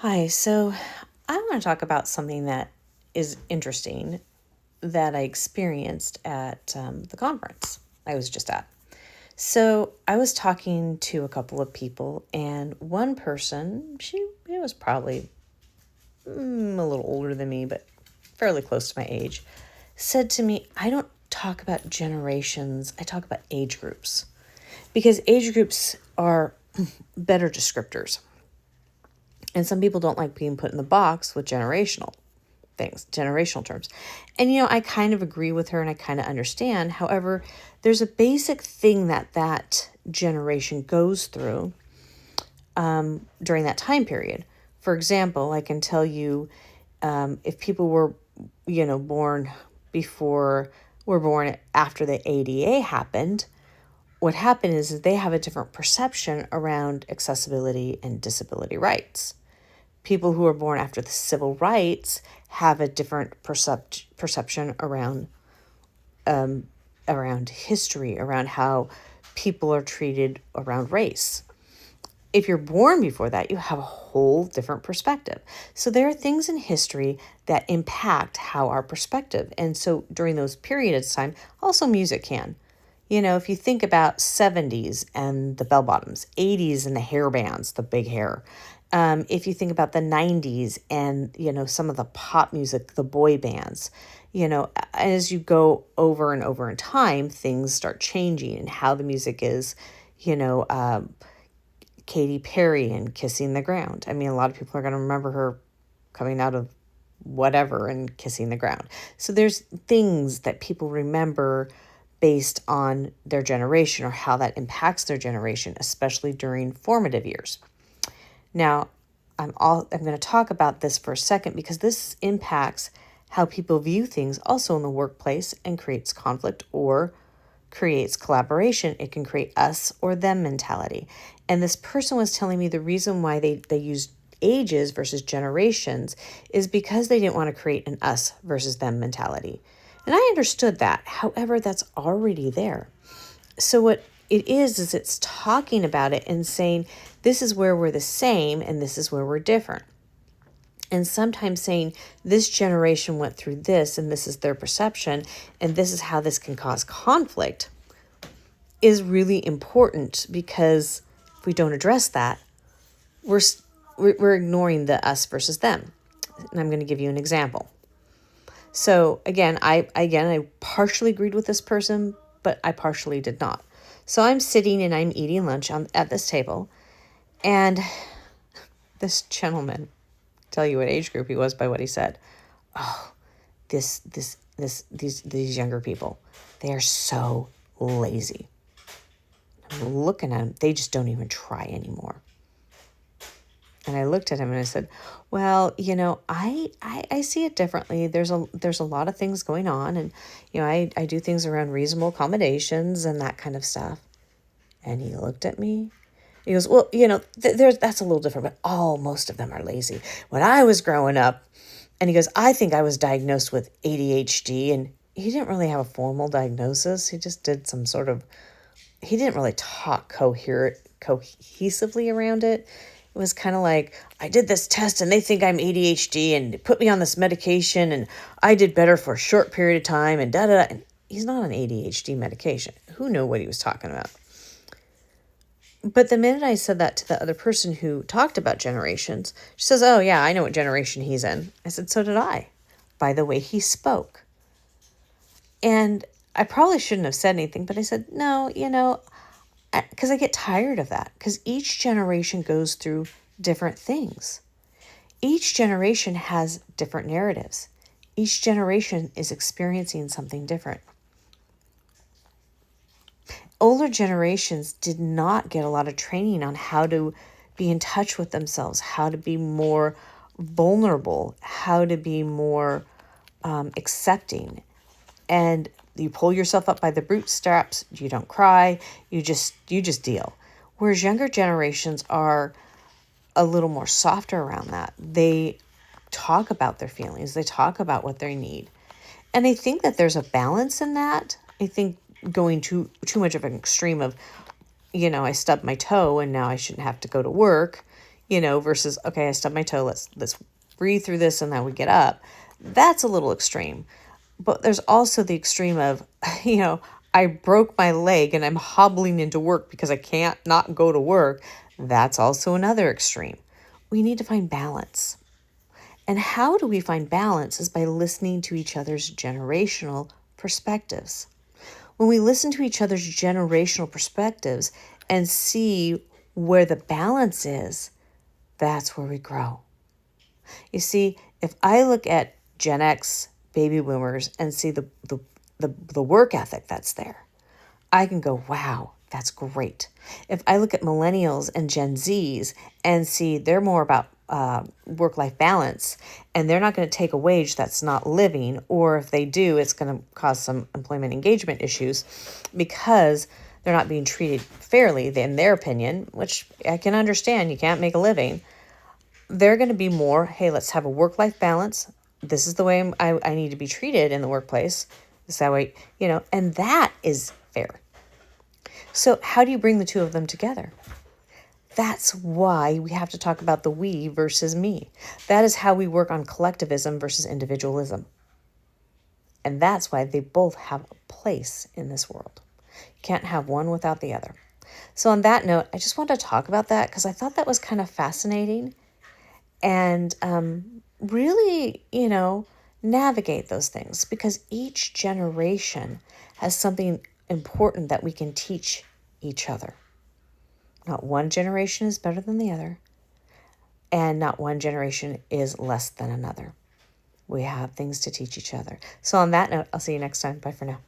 Hi, so I want to talk about something that is interesting that I experienced at the conference I was just at. So I was talking to a couple of people, and one person, she it was probably a little older than me, but fairly close to my age, said to me, I don't talk about generations, I talk about age groups because age groups are better descriptors. And some people don't like being put in the box with generational terms. And, I kind of agree with her and I kind of understand. However, there's a basic thing that generation goes through during that time period. For example, I can tell you if people were, born before, were born after the ADA happened, what happened is they have a different perception around accessibility and disability rights. People who are born after the civil rights have a different perception around history, around how people are treated around race. If you're born before that, you have a whole different perspective. So there are things in history that impact how our perspective. And so during those periods of time, also music can. If you think about 70s and the bell bottoms, 80s and the hair bands, the big hair. If you think about the 90s and, some of the pop music, the boy bands, as you go over and over in time, things start changing and how the music is, you know, um, Katy Perry and Kissing the Ground. I mean, a lot of people are going to remember her coming out of whatever and kissing the ground. So there's things that people remember based on their generation or how that impacts their generation, especially during formative years. Now, I'm going to talk about this for a second because this impacts how people view things also in the workplace and creates conflict or creates collaboration. It can create us or them mentality. And this person was telling me the reason why they use ages versus generations is because they didn't want to create an us versus them mentality. And I understood that. However, that's already there. So what it is it's talking about it and saying this is where we're the same and this is where we're different. And sometimes saying this generation went through this and this is their perception and this is how this can cause conflict is really important, because if we don't address that, we're we're ignoring the us versus them. And I'm going to give you an example. So I partially agreed with this person, but I partially did not. So I'm sitting and I'm eating lunch at this table, and this gentleman, tell you what age group he was by what he said. Oh, these younger people, they are so lazy. I'm looking at them, they just don't even try anymore. And I looked at him and I said, well, I see it differently. There's a lot of things going on, and, I do things around reasonable accommodations and that kind of stuff. And he looked at me. He goes, well, that's a little different, but most of them are lazy. When I was growing up, and he goes, I think I was diagnosed with ADHD, and he didn't really have a formal diagnosis. He just did he didn't really talk cohesively around it. It was kind of like, I did this test and they think I'm ADHD and they put me on this medication and I did better for a short period of time and da da da. And he's not on ADHD medication. Who knew what he was talking about? But the minute I said that to the other person who talked about generations, she says, oh, yeah, I know what generation he's in. I said, so did I, by the way he spoke. And I probably shouldn't have said anything, but I said, no, because I get tired of that, because each generation goes through different things. Each generation has different narratives. Each generation is experiencing something different. Older generations did not get a lot of training on how to be in touch with themselves, how to be more vulnerable, how to be more accepting. And you pull yourself up by the bootstraps, you don't cry, you just deal. Whereas younger generations are a little more softer around that. They talk about their feelings, they talk about what they need. And I think that there's a balance in that. I think going too much of an extreme of, I stubbed my toe and now I shouldn't have to go to work, versus, okay, I stubbed my toe. Let's breathe through this and then we get up. That's a little extreme. But there's also the extreme of, I broke my leg and I'm hobbling into work because I can't not go to work. That's also another extreme. We need to find balance. And how do we find balance is by listening to each other's generational perspectives. When we listen to each other's generational perspectives and see where the balance is, that's where we grow. You see, if I look at Gen X baby boomers and see the work ethic that's there, I can go, wow, that's great. If I look at millennials and Gen Zs and see they're more about work-life balance and they're not going to take a wage that's not living, or if they do, it's going to cause some employment engagement issues because they're not being treated fairly, in their opinion, which I can understand. You can't make a living. They're going to be more, hey, let's have a work-life balance. This is the way I need to be treated in the workplace. This is that way, and that is fair. So how do you bring the two of them together? That's why we have to talk about the we versus me. That is how we work on collectivism versus individualism. And that's why they both have a place in this world. You can't have one without the other. So on that note, I just wanted to talk about that because I thought that was kind of fascinating and really, navigate those things, because each generation has something important that we can teach each other. Not one generation is better than the other, and not one generation is less than another. We have things to teach each other. So on that note, I'll see you next time. Bye for now.